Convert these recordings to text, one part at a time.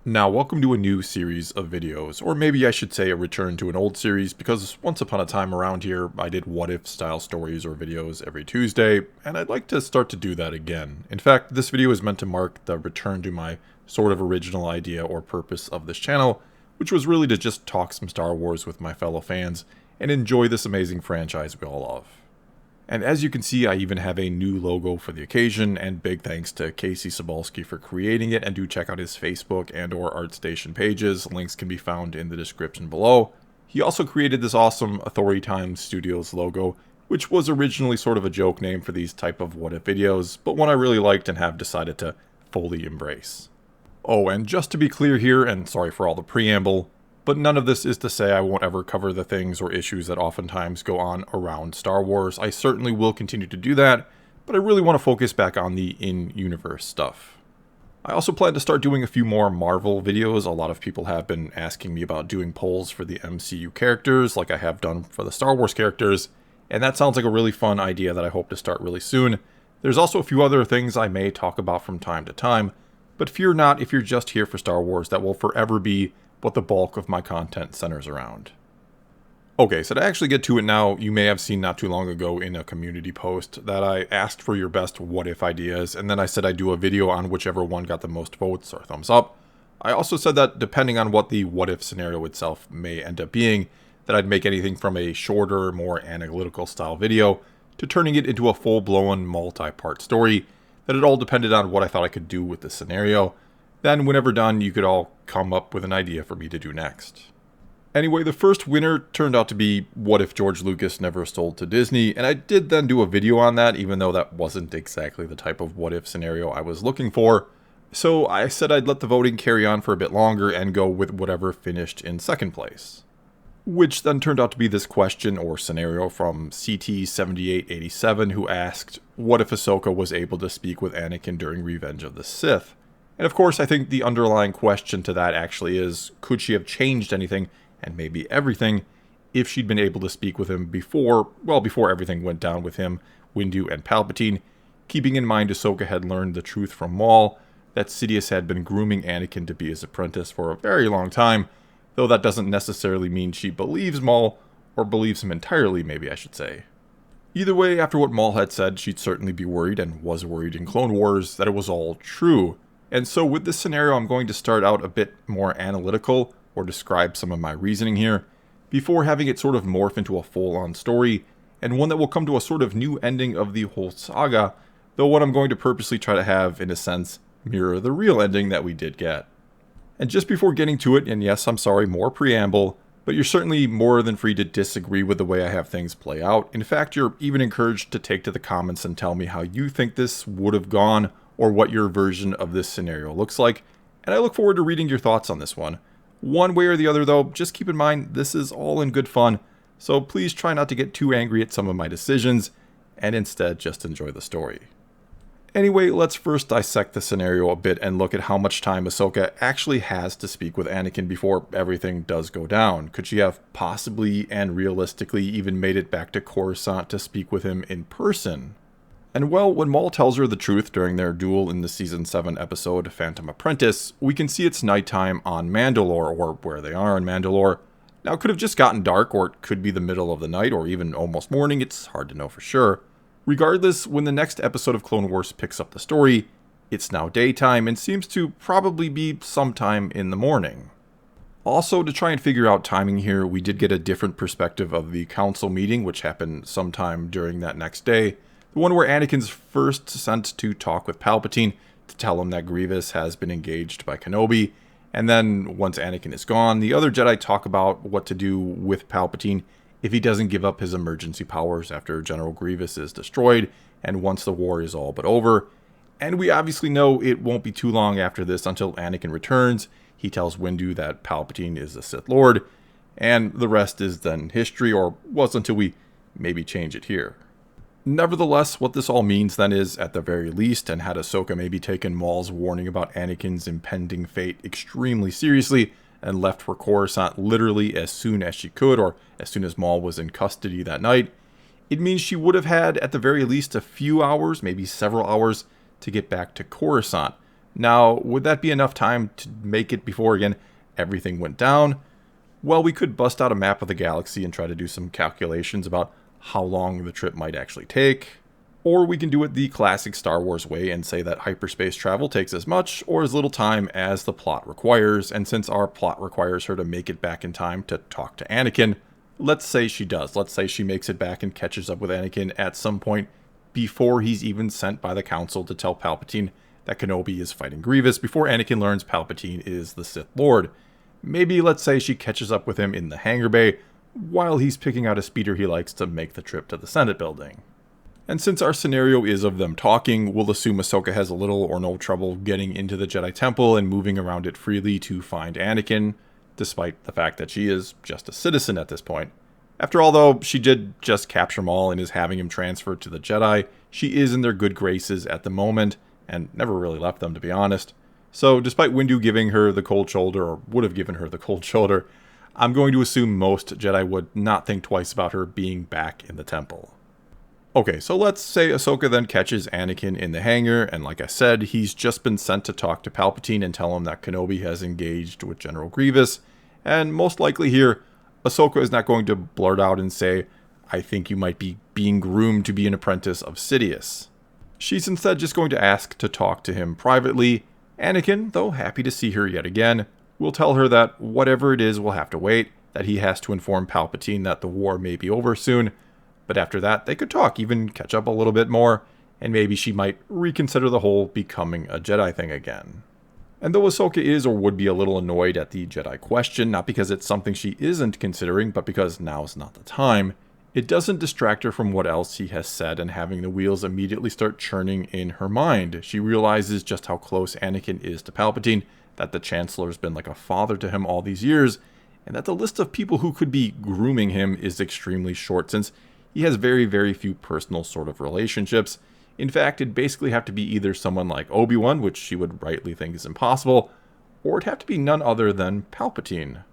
Now, welcome to a new series of videos, or maybe I should say a return to an old series, because once upon a time around here, I did what-if style stories or videos every Tuesday, and I'd like to start to do that again. In fact, this video is meant to mark the return to my sort of original idea or purpose of this channel, which was really to just talk some Star Wars with my fellow fans, and enjoy this amazing franchise we all love. And as you can see, I even have a new logo for the occasion, and big thanks to Casey Sobalski for creating it, and do check out his Facebook and or ArtStation pages. Links can be found in the description below. He also created this awesome Authority Time Studios logo, which was originally sort of a joke name for these type of what-if videos, but one I really liked and have decided to fully embrace. Oh, and just to be clear here, and sorry for all the preamble, but none of this is to say I won't ever cover the things or issues that oftentimes go on around Star Wars. I certainly will continue to do that, but I really want to focus back on the in-universe stuff. I also plan to start doing a few more Marvel videos. A lot of people have been asking me about doing polls for the MCU characters, like I have done for the Star Wars characters, and that sounds like a really fun idea that I hope to start really soon. There's also a few other things I may talk about from time to time, but fear not if you're just here for Star Wars, that will forever be what the bulk of my content centers around. Okay, so to actually get to it now, you may have seen not too long ago in a community post that I asked for your best what-if ideas, and then I said I'd do a video on whichever one got the most votes or thumbs up. I also said that depending on what the what-if scenario itself may end up being, that I'd make anything from a shorter, more analytical style video to turning it into a full-blown multi-part story, that it all depended on what I thought I could do with the scenario. Then, whenever done, you could all come up with an idea for me to do next. Anyway, the first winner turned out to be What If George Lucas Never Sold to Disney, and I did then do a video on that, even though that wasn't exactly the type of what-if scenario I was looking for. So I said I'd let the voting carry on for a bit longer and go with whatever finished in second place. Which then turned out to be this question or scenario from CT7887, who asked, what if Ahsoka was able to speak with Anakin during Revenge of the Sith? And of course, I think the underlying question to that actually is, could she have changed anything, and maybe everything, if she'd been able to speak with him before everything went down with him, Windu, and Palpatine, keeping in mind Ahsoka had learned the truth from Maul, that Sidious had been grooming Anakin to be his apprentice for a very long time, though that doesn't necessarily mean she believes Maul, or believes him entirely, maybe I should say. Either way, after what Maul had said, she'd certainly be worried, and was worried in Clone Wars, that it was all true. And so with this scenario, I'm going to start out a bit more analytical, or describe some of my reasoning here, before having it sort of morph into a full-on story, and one that will come to a sort of new ending of the whole saga, though what I'm going to purposely try to have, in a sense, mirror the real ending that we did get. And just before getting to it, and yes, I'm sorry, more preamble, but you're certainly more than free to disagree with the way I have things play out. In fact, you're even encouraged to take to the comments and tell me how you think this would have gone, or what your version of this scenario looks like, and I look forward to reading your thoughts on this one. One way or the other though, just keep in mind this is all in good fun, so please try not to get too angry at some of my decisions, and instead just enjoy the story. Anyway, let's first dissect the scenario a bit and look at how much time Ahsoka actually has to speak with Anakin before everything does go down. Could she have possibly and realistically even made it back to Coruscant to speak with him in person? And well, when Maul tells her the truth during their duel in the Season 7 episode Phantom Apprentice, we can see it's nighttime on Mandalore, or where they are on Mandalore. Now, it could have just gotten dark, or it could be the middle of the night, or even almost morning, it's hard to know for sure. Regardless, when the next episode of Clone Wars picks up the story, it's now daytime and seems to probably be sometime in the morning. Also, to try and figure out timing here, we did get a different perspective of the council meeting, which happened sometime during that next day. The one where Anakin's first sent to talk with Palpatine to tell him that Grievous has been engaged by Kenobi, and then once Anakin is gone, the other Jedi talk about what to do with Palpatine if he doesn't give up his emergency powers after General Grievous is destroyed, and once the war is all but over. And we obviously know it won't be too long after this until Anakin returns. He tells Windu that Palpatine is the Sith Lord, and the rest is then history, or was until we maybe change it here. Nevertheless, what this all means then is, at the very least, and had Ahsoka maybe taken Maul's warning about Anakin's impending fate extremely seriously, and left for Coruscant literally as soon as she could, or as soon as Maul was in custody that night, it means she would have had at the very least a few hours, maybe several hours, to get back to Coruscant, Now, would that be enough time to make it before, again, everything went down? Well, we could bust out a map of the galaxy and try to do some calculations about how long the trip might actually take. Or we can do it the classic Star Wars way and say that hyperspace travel takes as much or as little time as the plot requires, and since our plot requires her to make it back in time to talk to Anakin, let's say she does. Let's say she makes it back and catches up with Anakin at some point before he's even sent by the Council to tell Palpatine that Kenobi is fighting Grievous, before Anakin learns Palpatine is the Sith Lord. Maybe let's say she catches up with him in the hangar bay while he's picking out a speeder he likes to make the trip to the Senate building. And since our scenario is of them talking, we'll assume Ahsoka has a little or no trouble getting into the Jedi Temple and moving around it freely to find Anakin, despite the fact that she is just a citizen at this point. After all, though, she did just capture Maul and is having him transferred to the Jedi. She is in their good graces at the moment, and never really left them, to be honest. So, despite Windu giving her the cold shoulder, or would have given her the cold shoulder, I'm going to assume most Jedi would not think twice about her being back in the temple. Okay, so let's say Ahsoka then catches Anakin in the hangar, and like I said, he's just been sent to talk to Palpatine and tell him that Kenobi has engaged with General Grievous, and most likely here, Ahsoka is not going to blurt out and say, "I think you might be being groomed to be an apprentice of Sidious." She's instead just going to ask to talk to him privately. Anakin, though happy to see her yet again, will tell her that whatever it is will have to wait, that he has to inform Palpatine that the war may be over soon, but after that, they could talk, even catch up a little bit more, and maybe she might reconsider the whole becoming a Jedi thing again. And though Ahsoka is or would be a little annoyed at the Jedi question, not because it's something she isn't considering, but because now's not the time, it doesn't distract her from what else he has said and having the wheels immediately start churning in her mind. She realizes just how close Anakin is to Palpatine, that the Chancellor's been like a father to him all these years, and that the list of people who could be grooming him is extremely short, since he has very, very few personal sort of relationships. In fact, it'd basically have to be either someone like Obi-Wan, which she would rightly think is impossible, or it'd have to be none other than Palpatine.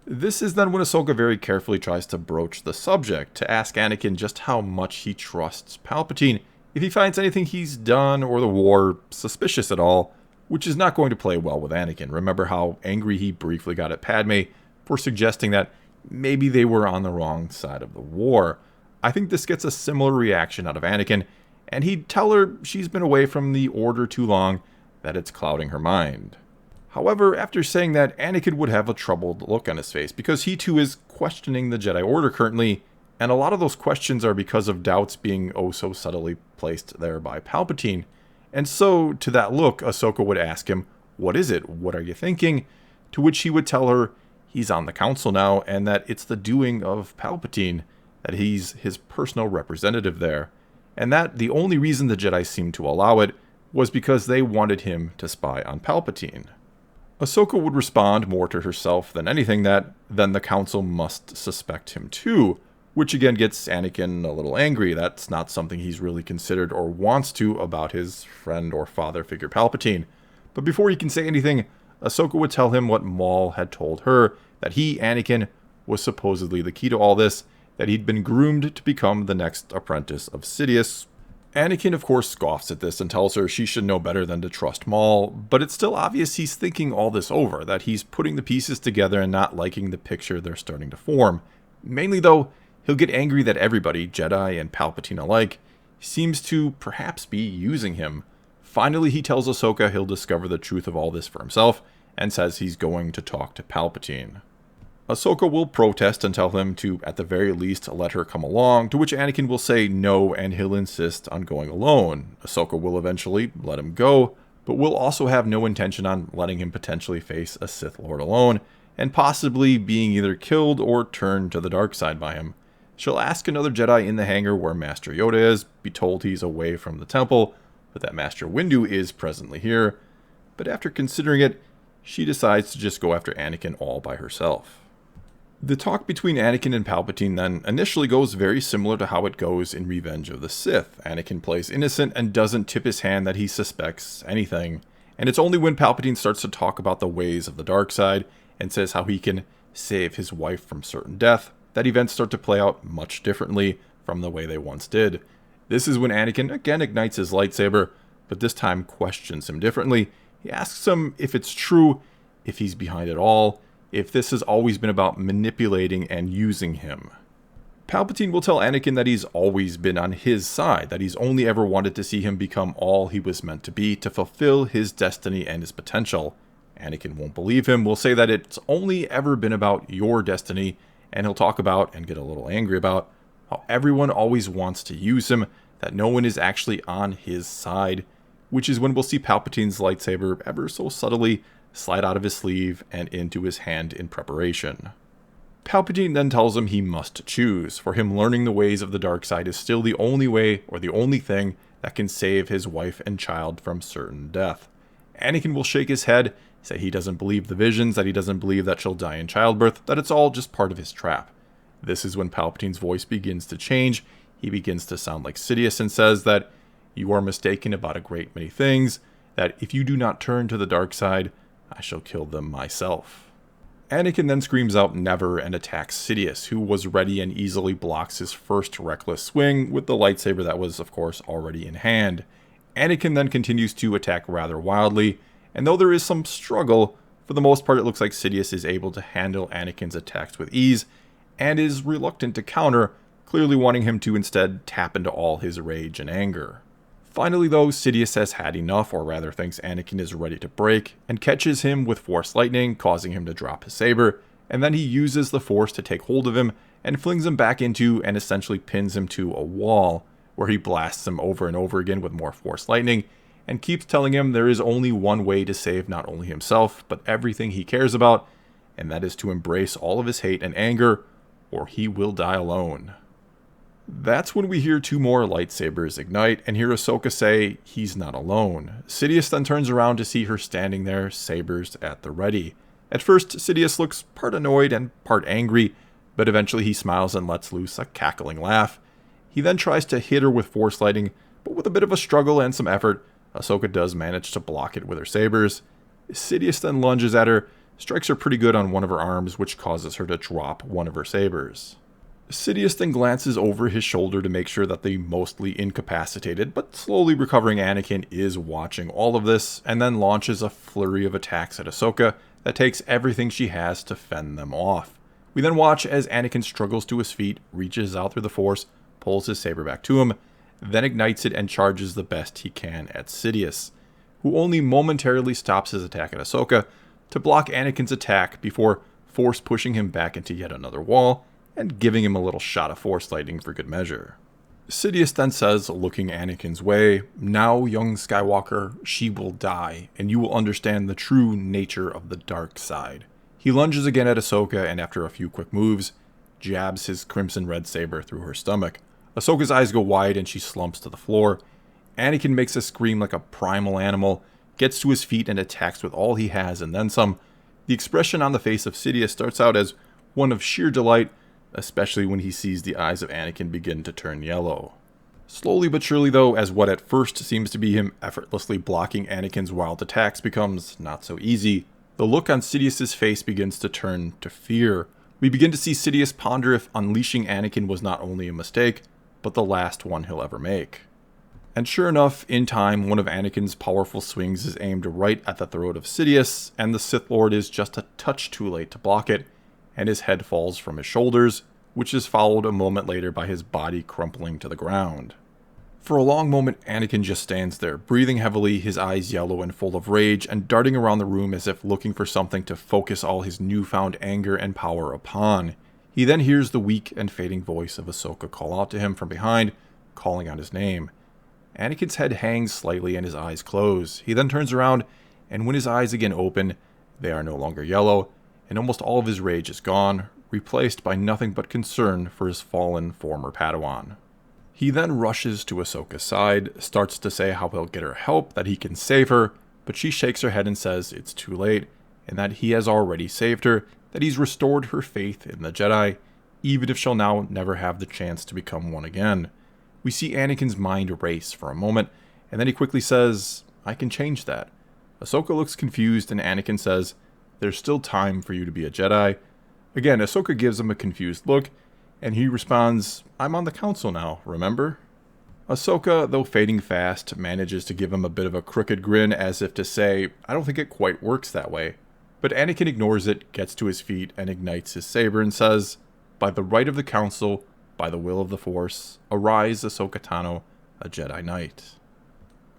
This is then when Ahsoka very carefully tries to broach the subject, to ask Anakin just how much he trusts Palpatine, if he finds anything he's done or the war suspicious at all, which is not going to play well with Anakin. Remember how angry he briefly got at Padme for suggesting that maybe they were on the wrong side of the war. I think this gets a similar reaction out of Anakin, and he'd tell her she's been away from the Order too long, that it's clouding her mind. However, after saying that, Anakin would have a troubled look on his face, because he too is questioning the Jedi Order currently, and a lot of those questions are because of doubts being oh so subtly placed there by Palpatine. And so, to that look, Ahsoka would ask him, "What is it? What are you thinking?" To which he would tell her he's on the council now, and that it's the doing of Palpatine, that he's his personal representative there, and that the only reason the Jedi seemed to allow it was because they wanted him to spy on Palpatine. Ahsoka would respond more to herself than anything that then the council must suspect him too, which again gets Anakin a little angry. That's not something he's really considered or wants to about his friend or father figure Palpatine. But before he can say anything, Ahsoka would tell him what Maul had told her, that he, Anakin, was supposedly the key to all this, that he'd been groomed to become the next apprentice of Sidious. Anakin, of course, scoffs at this and tells her she should know better than to trust Maul, but it's still obvious he's thinking all this over, that he's putting the pieces together and not liking the picture they're starting to form. Mainly, though, he'll get angry that everybody, Jedi and Palpatine alike, seems to perhaps be using him. Finally, he tells Ahsoka he'll discover the truth of all this for himself, and says he's going to talk to Palpatine. Ahsoka will protest and tell him to, at the very least, let her come along, to which Anakin will say no and he'll insist on going alone. Ahsoka will eventually let him go, but will also have no intention on letting him potentially face a Sith Lord alone, and possibly being either killed or turned to the dark side by him. She'll ask another Jedi in the hangar where Master Yoda is, be told he's away from the temple, but that Master Windu is presently here. But after considering it, she decides to just go after Anakin all by herself. The talk between Anakin and Palpatine then initially goes very similar to how it goes in Revenge of the Sith. Anakin plays innocent and doesn't tip his hand that he suspects anything. And it's only when Palpatine starts to talk about the ways of the dark side and says how he can save his wife from certain death that events start to play out much differently from the way they once did. This is when Anakin again ignites his lightsaber, but this time questions him differently, He asks him if it's true, if he's behind it all, if this has always been about manipulating and using him. Palpatine will tell Anakin that he's always been on his side, that he's only ever wanted to see him become all he was meant to be to fulfill his destiny and his potential. Anakin won't believe him, will say that it's only ever been about your destiny, and he'll talk about, and get a little angry about, how everyone always wants to use him, that no one is actually on his side, which is when we'll see Palpatine's lightsaber ever so subtly slide out of his sleeve and into his hand in preparation. Palpatine then tells him he must choose. For him, learning the ways of the dark side is still the only way or the only thing that can save his wife and child from certain death. Anakin will shake his head, say he doesn't believe the visions, that he doesn't believe that she'll die in childbirth, that it's all just part of his trap. This is when Palpatine's voice begins to change. He begins to sound like Sidious and says that you are mistaken about a great many things, that if you do not turn to the dark side, I shall kill them myself. Anakin then screams out never and attacks Sidious, who was ready and easily blocks his first reckless swing with the lightsaber that was, of course, already in hand. Anakin then continues to attack rather wildly, and though there is some struggle, for the most part it looks like Sidious is able to handle Anakin's attacks with ease, and is reluctant to counter, clearly wanting him to instead tap into all his rage and anger. Finally though, Sidious has had enough, or rather thinks Anakin is ready to break, and catches him with Force Lightning, causing him to drop his saber, and then he uses the Force to take hold of him, and flings him back into and essentially pins him to a wall, where he blasts him over and over again with more Force Lightning, and keeps telling him there is only one way to save not only himself, but everything he cares about, and that is to embrace all of his hate and anger, or he will die alone. That's when we hear two more lightsabers ignite and hear Ahsoka say he's not alone. Sidious then turns around to see her standing there, sabers at the ready. At first, Sidious looks part annoyed and part angry, but eventually he smiles and lets loose a cackling laugh. He then tries to hit her with Force Lightning, but with a bit of a struggle and some effort, Ahsoka does manage to block it with her sabers. Sidious then lunges at her, strikes her pretty good on one of her arms, which causes her to drop one of her sabers. Sidious then glances over his shoulder to make sure that the mostly incapacitated but slowly recovering Anakin is watching all of this, and then launches a flurry of attacks at Ahsoka that takes everything she has to fend them off. We then watch as Anakin struggles to his feet, reaches out through the Force, pulls his saber back to him, then ignites it and charges the best he can at Sidious, who only momentarily stops his attack at Ahsoka to block Anakin's attack before Force pushing him back into yet another wall, and giving him a little shot of Force Lightning for good measure. Sidious then says, looking Anakin's way, "Now, young Skywalker, she will die, and you will understand the true nature of the dark side." He lunges again at Ahsoka, and after a few quick moves, jabs his crimson red saber through her stomach. Ahsoka's eyes go wide and she slumps to the floor. Anakin makes a scream like a primal animal, gets to his feet and attacks with all he has and then some. The expression on the face of Sidious starts out as one of sheer delight, especially when he sees the eyes of Anakin begin to turn yellow. Slowly but surely though, as what at first seems to be him effortlessly blocking Anakin's wild attacks becomes not so easy, the look on Sidious's face begins to turn to fear. We begin to see Sidious ponder if unleashing Anakin was not only a mistake, but the last one he'll ever make. And sure enough, in time, one of Anakin's powerful swings is aimed right at the throat of Sidious, and the Sith Lord is just a touch too late to block it, and his head falls from his shoulders, which is followed a moment later by his body crumpling to the ground. For a long moment, Anakin just stands there, breathing heavily, his eyes yellow and full of rage, and darting around the room as if looking for something to focus all his newfound anger and power upon. He then hears the weak and fading voice of Ahsoka call out to him from behind, calling out his name. Anakin's head hangs slightly and his eyes close. He then turns around, and when his eyes again open, they are no longer yellow, and almost all of his rage is gone, replaced by nothing but concern for his fallen former Padawan. He then rushes to Ahsoka's side, starts to say how he'll get her help, that he can save her, but she shakes her head and says it's too late, and that he has already saved her, that he's restored her faith in the Jedi, even if she'll now never have the chance to become one again. We see Anakin's mind race for a moment, and then he quickly says, "I can change that." Ahsoka looks confused, and Anakin says, "There's still time for you to be a Jedi." Again, Ahsoka gives him a confused look, and he responds, "I'm on the council now, remember?" Ahsoka, though fading fast, manages to give him a bit of a crooked grin as if to say, I don't think it quite works that way. But Anakin ignores it, gets to his feet, and ignites his saber and says, by the right of the Council, by the will of the Force, arise, Ahsoka Tano, a Jedi Knight.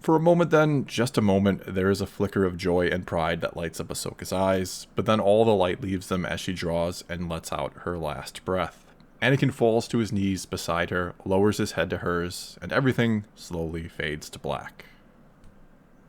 For a moment then, just a moment, there is a flicker of joy and pride that lights up Ahsoka's eyes, but then all the light leaves them as she draws and lets out her last breath. Anakin falls to his knees beside her, lowers his head to hers, and everything slowly fades to black.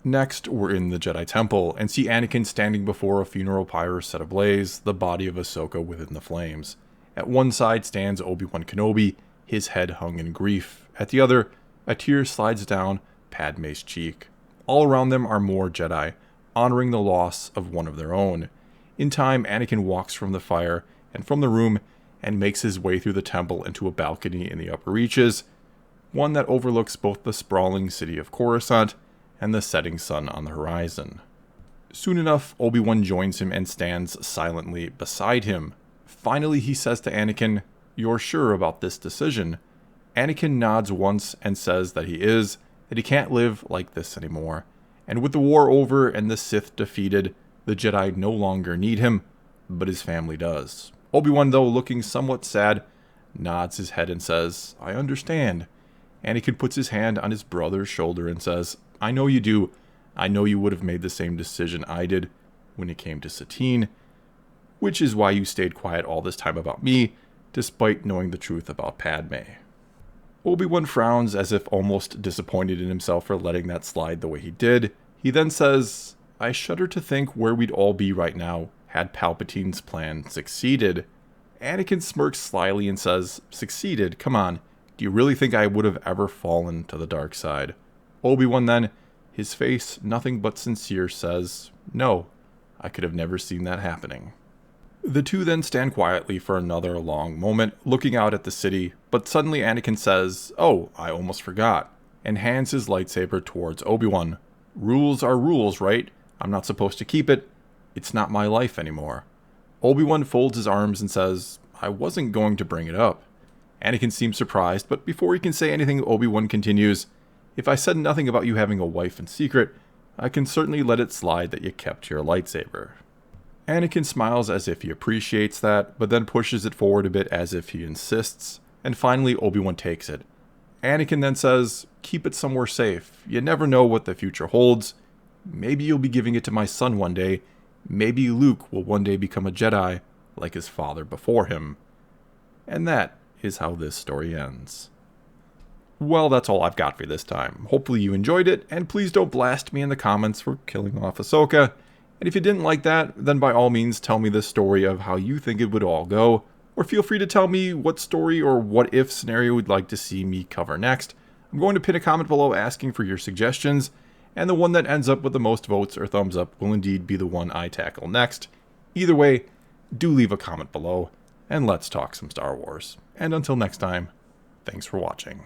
Next, we're in the Jedi Temple, and see Anakin standing before a funeral pyre set ablaze, the body of Ahsoka within the flames. At one side stands Obi-Wan Kenobi, his head hung in grief. At the other, a tear slides down Padme's cheek. All around them are more Jedi, honoring the loss of one of their own. In time, Anakin walks from the fire and from the room and makes his way through the temple into a balcony in the upper reaches, one that overlooks both the sprawling city of Coruscant and the setting sun on the horizon. Soon enough, Obi-Wan joins him and stands silently beside him. Finally, he says to Anakin, "You're sure about this decision?" Anakin nods once and says that he is, that he can't live like this anymore. And with the war over and the Sith defeated, the Jedi no longer need him, but his family does. Obi-Wan, though looking somewhat sad, nods his head and says, I understand. Anakin puts his hand on his brother's shoulder and says, I know you do. I know you would have made the same decision I did when it came to Satine, which is why you stayed quiet all this time about me, despite knowing the truth about Padme. Obi-Wan frowns as if almost disappointed in himself for letting that slide the way he did. He then says, I shudder to think where we'd all be right now had Palpatine's plan succeeded. Anakin smirks slyly and says, Succeeded? Come on, do you really think I would have ever fallen to the dark side? Obi-Wan then, his face nothing but sincere, says, No, I could have never seen that happening. The two then stand quietly for another long moment, looking out at the city, but suddenly Anakin says, Oh, I almost forgot, and hands his lightsaber towards Obi-Wan. Rules are rules, right? I'm not supposed to keep it. It's not my life anymore. Obi-Wan folds his arms and says, I wasn't going to bring it up. Anakin seems surprised, but before he can say anything, Obi-Wan continues, If I said nothing about you having a wife in secret, I can certainly let it slide that you kept your lightsaber. Anakin smiles as if he appreciates that, but then pushes it forward a bit as if he insists, and finally Obi-Wan takes it. Anakin then says, Keep it somewhere safe. You never know what the future holds. Maybe you'll be giving it to my son one day. Maybe Luke will one day become a Jedi, like his father before him. And that is how this story ends. Well, that's all I've got for you this time. Hopefully you enjoyed it, and please don't blast me in the comments for killing off Ahsoka. And if you didn't like that, then by all means tell me the story of how you think it would all go, or feel free to tell me what story or what if scenario you'd like to see me cover next. I'm going to pin a comment below asking for your suggestions, and the one that ends up with the most votes or thumbs up will indeed be the one I tackle next. Either way, do leave a comment below, and let's talk some Star Wars. And until next time, thanks for watching.